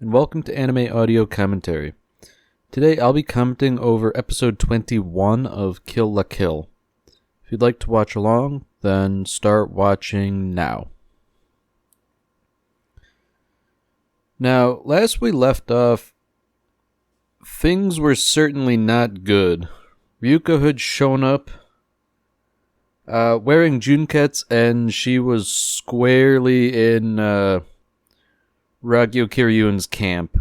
and welcome to Anime Audio Commentary. Today I'll be commenting over episode 21 of Kill la Kill. If you'd like to watch along, then start watching now. Now, last we left off, things were certainly not good. Ryuko had shown up wearing Junkets, and she was squarely in Ragyo Kiryuin's camp.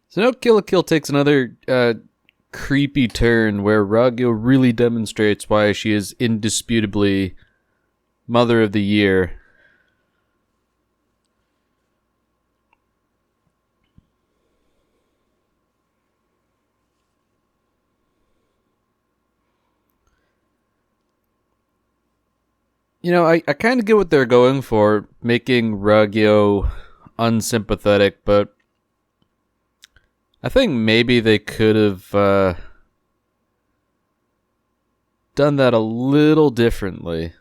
So now Kill la Kill takes another creepy turn where Ragyo really demonstrates why she is indisputably Mother of the Year. You know, I kind of get what they're going for, making Ragyo unsympathetic, but I think maybe they could have done that a little differently.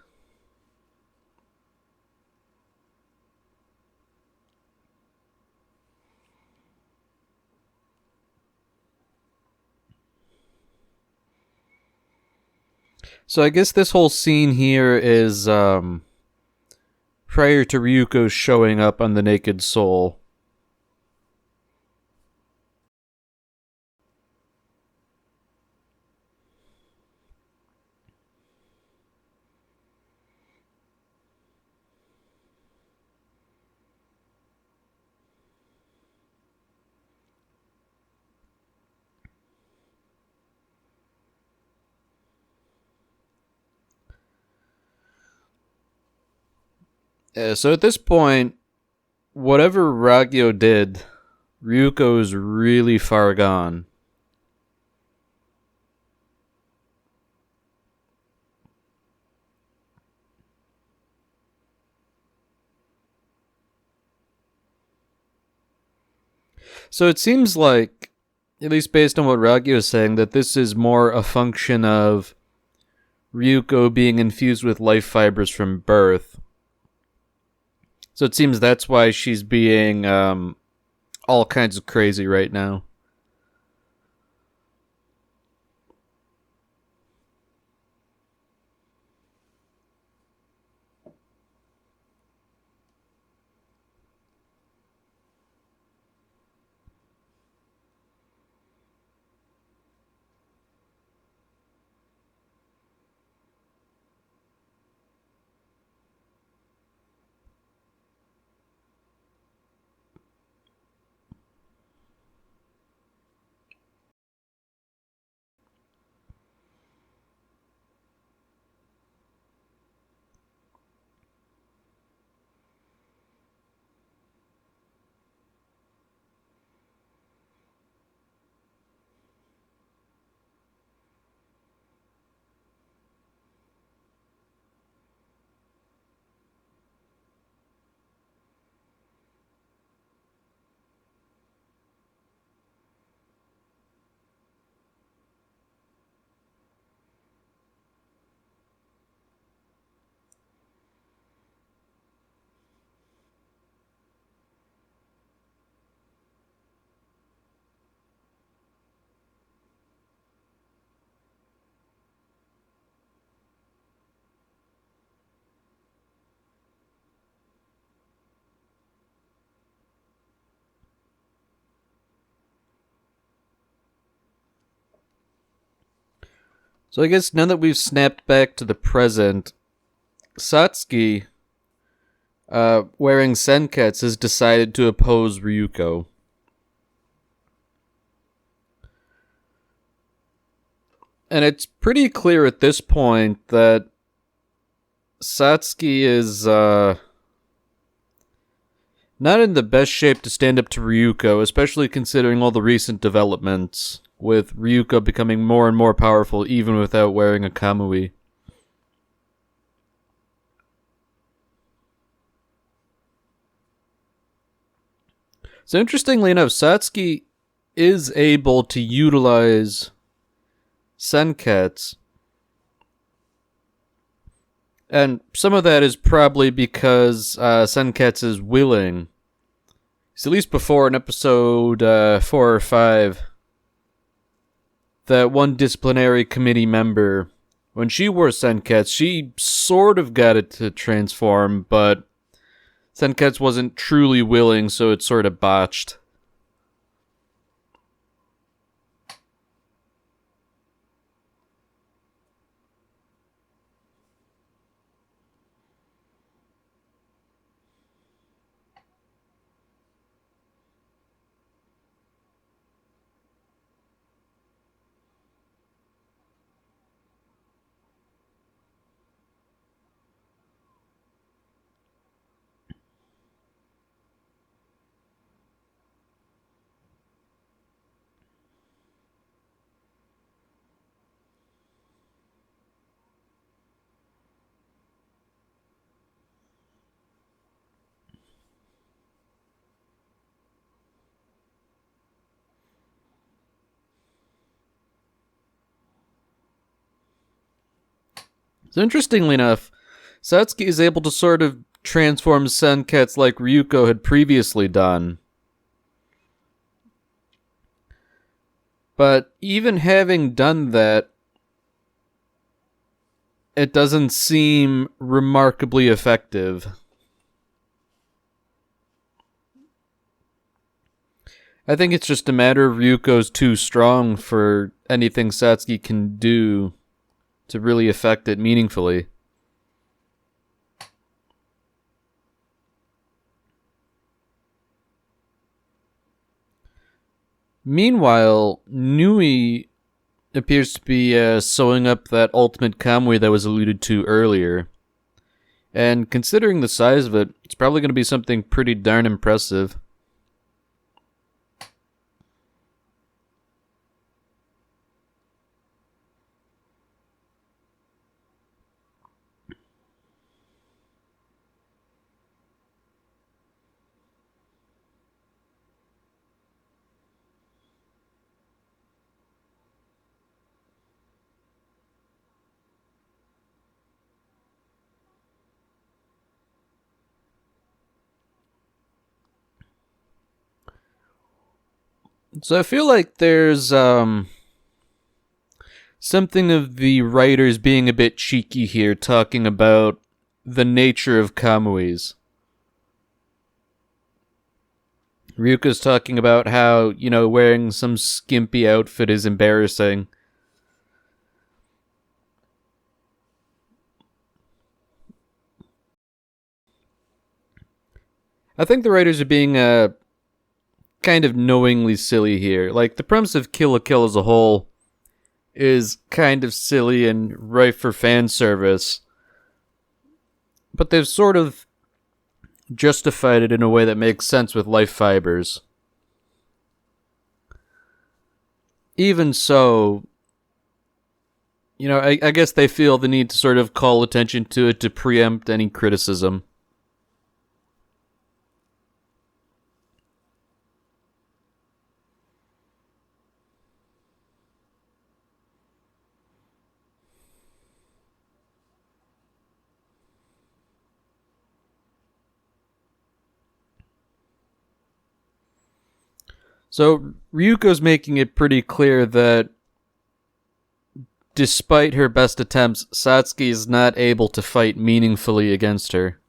So I guess this whole scene here is prior to Ryuko showing up on the Naked Soul. So at this point, whatever Ragyo did, Ryuko's really far gone. So it seems like, at least based on what Ragyo is saying, that this is more a function of Ryuko being infused with life fibers from birth. So it seems that's why she's being all kinds of crazy right now. So I guess now that we've snapped back to the present, Satsuki, wearing Senkets, has decided to oppose Ryuko. And it's pretty clear at this point that Satsuki is not in the best shape to stand up to Ryuko, especially considering all the recent developments, with Ryuko becoming more and more powerful even without wearing a Kamui. So interestingly enough, Satsuki is able to utilize Senkets And some of that is probably because Senketsu is willing. So at least before in episode 4 or 5, that one disciplinary committee member, when she wore Senketsu, she sort of got it to transform, but Senketsu wasn't truly willing, so it sort of botched. So interestingly enough, Satsuki is able to sort of transform Senketsu like Ryuko had previously done. But even having done that, it doesn't seem remarkably effective. I think it's just a matter of Ryuko's too strong for anything Satsuki can do to really affect it meaningfully. Meanwhile, Nui appears to be sewing up that ultimate Kamui that was alluded to earlier. And considering the size of it, it's probably going to be something pretty darn impressive. So I feel like there's something of the writers being a bit cheeky here, talking about the nature of Kamuis. Ryuka's talking about how, wearing some skimpy outfit is embarrassing. I think the writers are being kind of knowingly silly here. Like, the premise of Kill la Kill as a whole is kind of silly and rife for fan service. But they've sort of justified it in a way that makes sense with life fibers. Even so, I guess they feel the need to sort of call attention to it to preempt any criticism. So Ryuko's making it pretty clear that despite her best attempts, Satsuki is not able to fight meaningfully against her.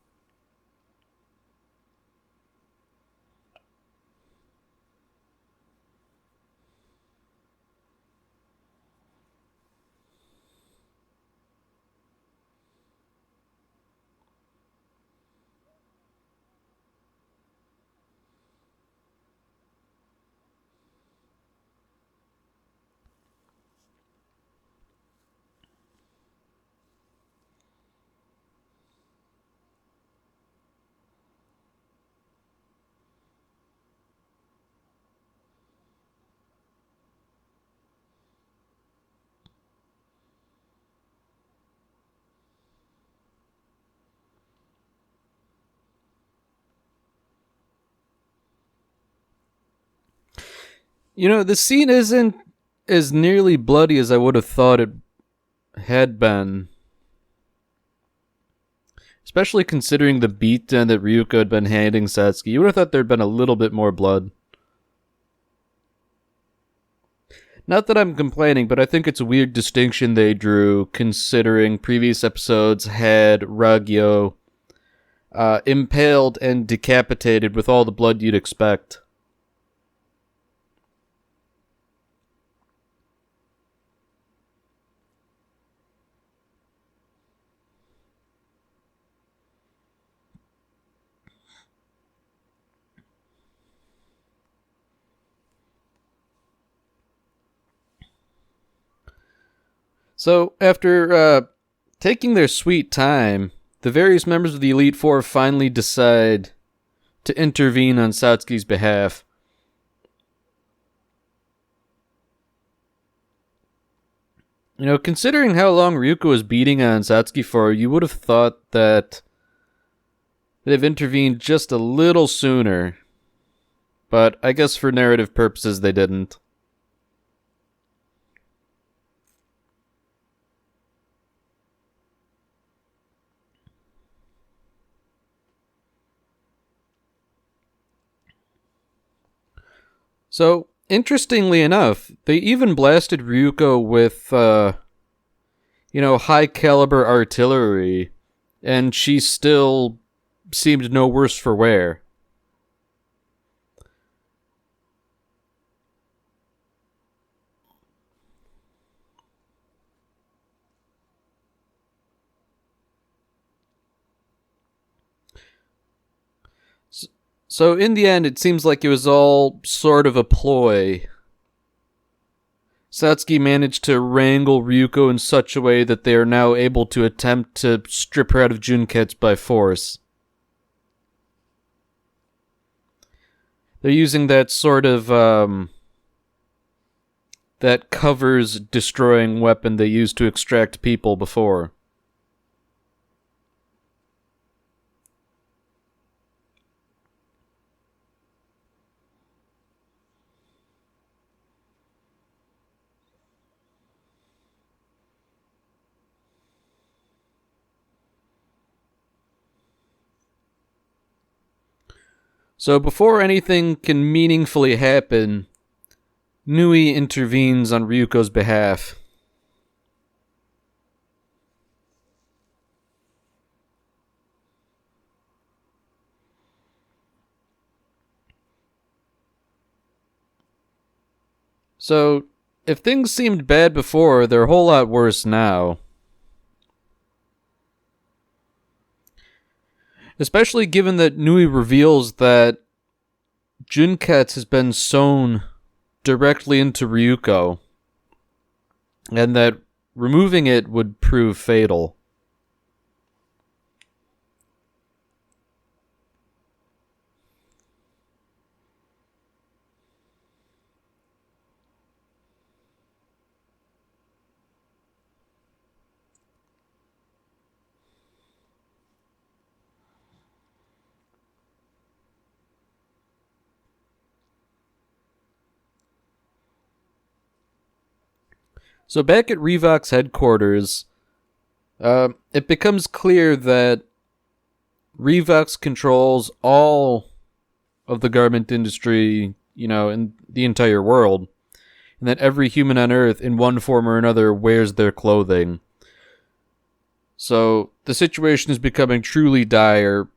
The scene isn't as nearly bloody as I would have thought it had been. especially considering the beatdown that Ryuko had been handing Satsuki. You would have thought there'd been a little bit more blood. Not that I'm complaining, but I think it's a weird distinction they drew, considering previous episodes had Ragyo impaled and decapitated with all the blood you'd expect. So, after taking their sweet time, the various members of the Elite Four finally decide to intervene on Satsuki's behalf. You know, considering how long Ryuko was beating on Satsuki for, you would have thought that they'd have intervened just a little sooner. But I guess for narrative purposes, they didn't. So, interestingly enough, they even blasted Ryuko with, high caliber artillery, and she still seemed no worse for wear. So in the end, it seems like it was all sort of a ploy. Satsuki managed to wrangle Ryuko in such a way that they are now able to attempt to strip her out of Junketsu by force. They're using that sort of, that covers destroying weapon they used to extract people before. So before anything can meaningfully happen, Nui intervenes on Ryuko's behalf. So, if things seemed bad before, they're a whole lot worse now. Especially given that Nui reveals that Junketsu has been sewn directly into Ryuko, and that removing it would prove fatal. So back at Revox headquarters, it becomes clear that Revox controls all of the garment industry, in the entire world, and that every human on Earth, in one form or another, wears their clothing. So the situation is becoming truly dire,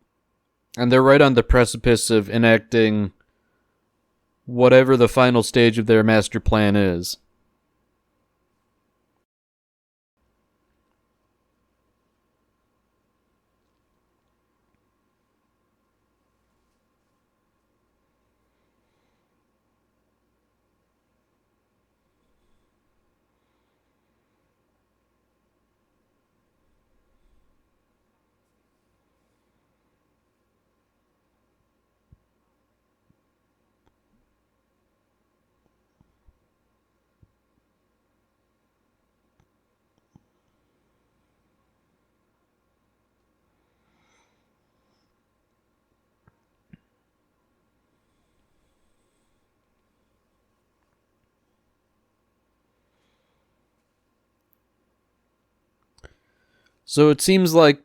and they're right on the precipice of enacting whatever the final stage of their master plan is. So it seems like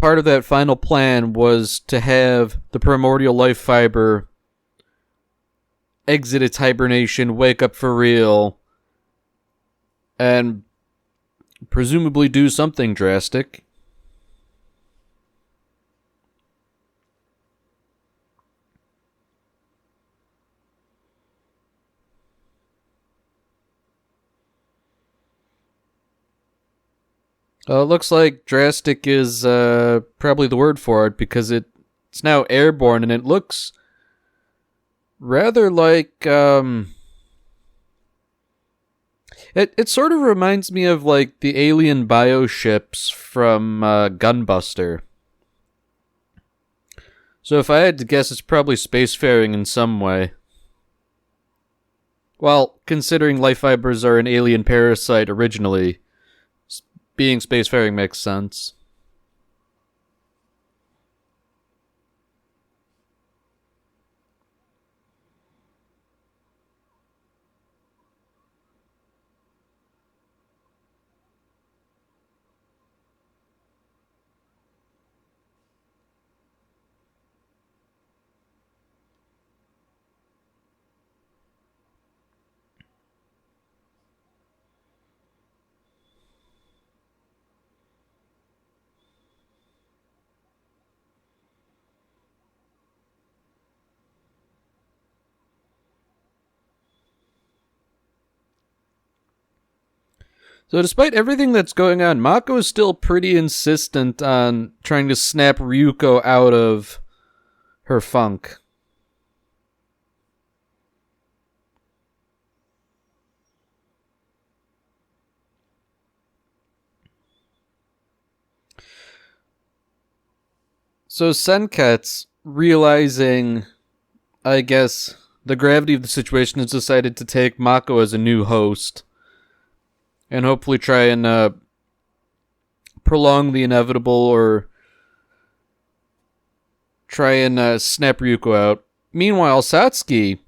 part of that final plan was to have the primordial life fiber exit its hibernation, wake up for real, and presumably do something drastic. Looks like drastic is probably the word for it, because it's now airborne, and it looks rather like it sort of reminds me of like the alien bioships from Gunbuster. So if I had to guess, it's probably spacefaring in some way. Well, considering life fibers are an alien parasite originally, being spacefaring makes sense. So despite everything that's going on, Mako is still pretty insistent on trying to snap Ryuko out of her funk. So Senketsu, realizing, I guess, the gravity of the situation, has decided to take Mako as a new host and hopefully try and prolong the inevitable, or try and snap Ryuko out. Meanwhile, Satsuki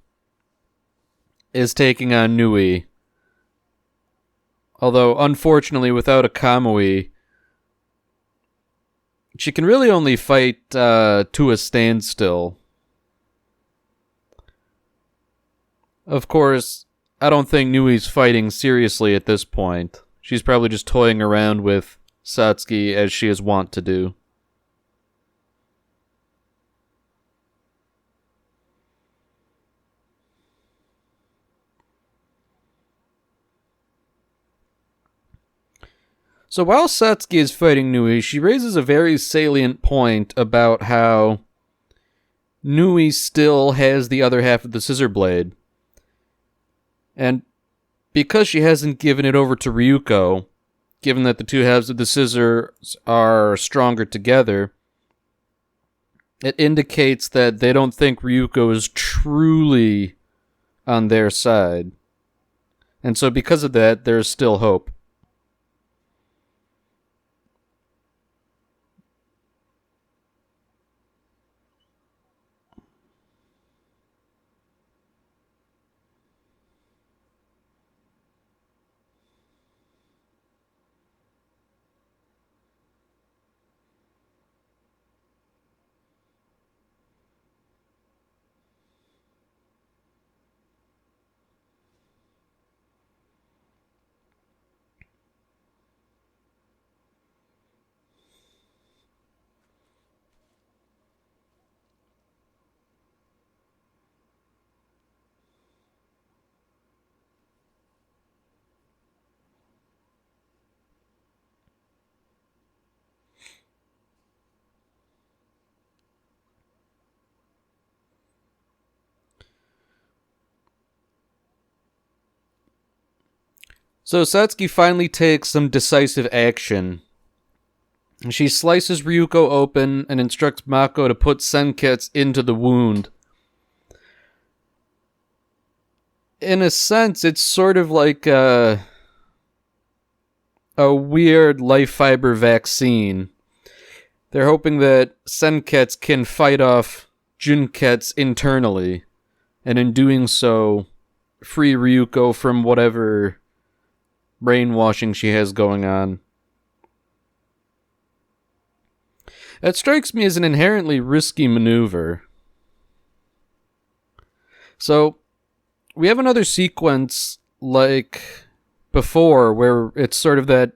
is taking on Nui. Although, unfortunately, without a Kamui, she can really only fight to a standstill. Of course, I don't think Nui's fighting seriously at this point. She's probably just toying around with Satsuki as she is wont to do. So while Satsuki is fighting Nui, she raises a very salient point about how Nui still has the other half of the scissor blade. And because she hasn't given it over to Ryuko, given that the two halves of the scissors are stronger together, it indicates that they don't think Ryuko is truly on their side. And so because of that, there's still hope. So Satsuki finally takes some decisive action. She slices Ryuko open and instructs Mako to put Senketsu into the wound. In a sense, it's sort of like a weird life fiber vaccine. They're hoping that Senketsu can fight off Junketsu internally, and in doing so, free Ryuko from whatever brainwashing she has going on. That strikes me as an inherently risky maneuver. So, we have another sequence like before where it's sort of that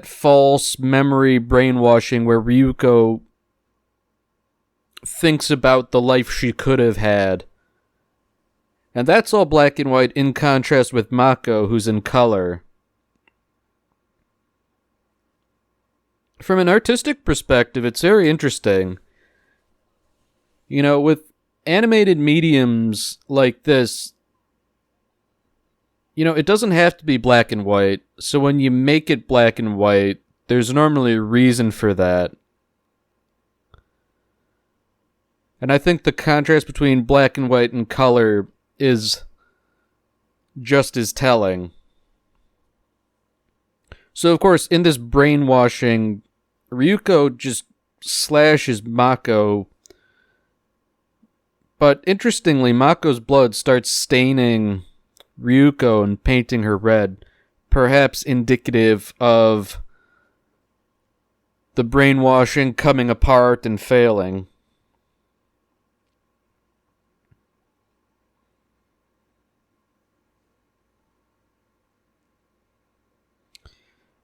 false memory brainwashing where Ryuko thinks about the life she could have had. And that's all black and white in contrast with Mako, who's in color. From an artistic perspective, it's very interesting. With animated mediums like this, it doesn't have to be black and white. So when you make it black and white, there's normally a reason for that. And I think the contrast between black and white and color is just as telling. So, of course, in this brainwashing, Ryuko just slashes Mako. But interestingly, Mako's blood starts staining Ryuko and painting her red, perhaps indicative of the brainwashing coming apart and failing.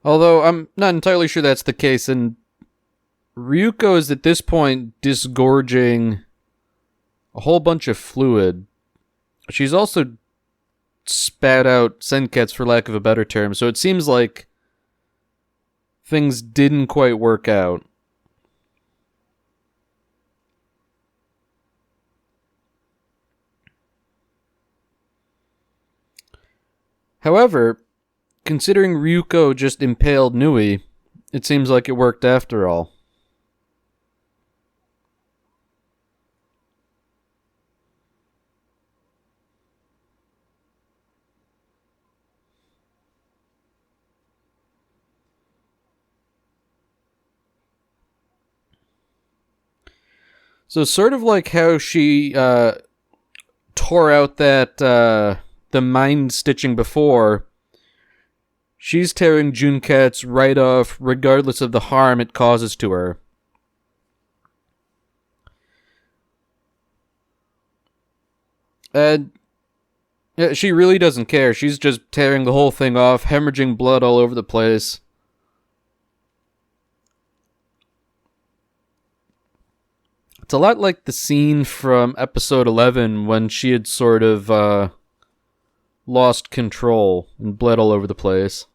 Although I'm not entirely sure that's the case, and Ryuko is at this point disgorging a whole bunch of fluid. She's also spat out senketsu, for lack of a better term, so it seems like things didn't quite work out. However, considering Ryuko just impaled Nui, it seems like it worked after all. So sort of like how she tore out that the mind stitching before, she's tearing Junketsu right off regardless of the harm it causes to her. And she really doesn't care. She's just tearing the whole thing off, hemorrhaging blood all over the place. It's a lot like the scene from episode 11 when she had sort of lost control and bled all over the place.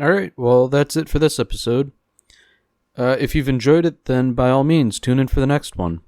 Alright, well, that's it for this episode. If you've enjoyed it, then by all means, tune in for the next one.